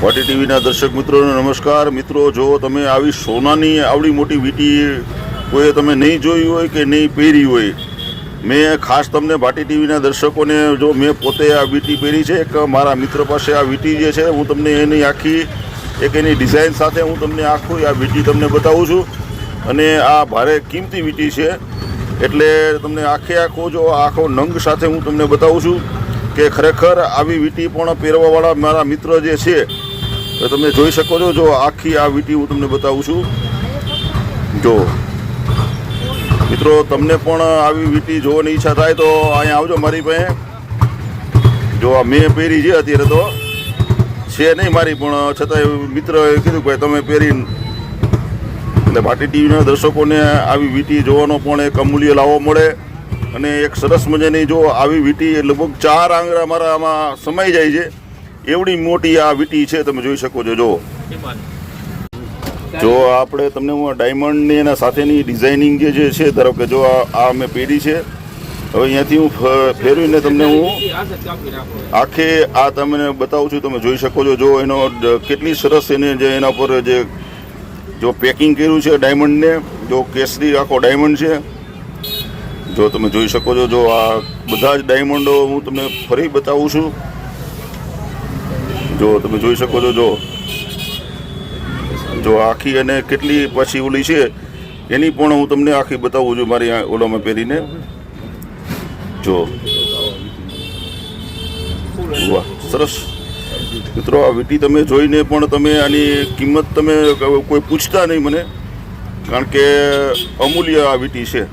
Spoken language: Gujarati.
વાટી ટીવીના દર્શક મિત્રોને નમસ્કાર. મિત્રો, જો તમે આવી સોનાની આવડી મોટી વીંટી કોઈએ તમે નહીં જોઈ હોય કે નહીં પહેરી હોય, મેં ખાસ તમને વાટી ટીવીના દર્શકોને, જો મેં પોતે આ વીંટી પહેરી છે, એક મારા મિત્ર પાસે આ વીંટી જે છે, હું તમને એની આખી એક એની ડિઝાઇન સાથે હું તમને આખું આ વીંટી તમને બતાવું છું. અને આ ભારે કિંમતી વીંટી છે, એટલે તમને આખો જો આખો નંગ સાથે હું તમને બતાવું છું કે ખરેખર આવી વીંટી પણ પહેરવાવાળા મારા મિત્ર જે છે, તો તમે જોઈ શકો છો. જો આખી આ વીંટી હું તમને બતાવું છું. જો મિત્રો, તમને પણ આવી વીંટી જોવાની ઈચ્છા થાય તો અહીંયા આવજો મારી પાસે. જો આ મેં પહેરી છે, અત્યારે તો છે નહીં મારી, પણ છતાંય મિત્રએ કીધું કે તમે પહેરીને, એટલે વાટી ટીવીના દર્શકોને આવી વીંટી જોવાનો પણ એક અમૂલ્ય લાવો મળે. અને એક સરસ મજાની જો આવી વીંટી લગભગ 4 આંગળા મારા આમાં સમાઈ જાય છે, એવડી મોટી આ વીંટી છે, તમે જોઈ શકો છો. જો આપણે તમને હું ડાયમંડની એના સાથેની ડિઝાઇનિંગ જે છે, ધારો કે જો આ મેં પહેરી છે, હવે અહીંયાથી હું ફેરવીને તમને હું આખે આ તમને બતાવું છું. તમે જોઈ શકો છો. જો એનો કેટલી સરસ એને જે એના પર જે જો પેકિંગ કર્યું છે ડાયમંડને, જો કેસરી આખો ડાયમંડ છે, જો તમે જોઈ શકો છો. જો આ બધા જ ડાયમંડો હું તમને ફરી બતાવું છું. જો તમે જોઈ શકો છો. જો આખી અને કેટલી પછી ઓલી છે એની પણ હું તમને આખી બતાવું છું મારી ઓલામાં પહેરીને. જો વાહ, સરસ મિત્રો. આ વીંટી તમે જોઈને પણ તમે આની કિંમત તમે કોઈ પૂછતા નહીં મને, કારણ કે અમૂલ્ય આ વીંટી છે.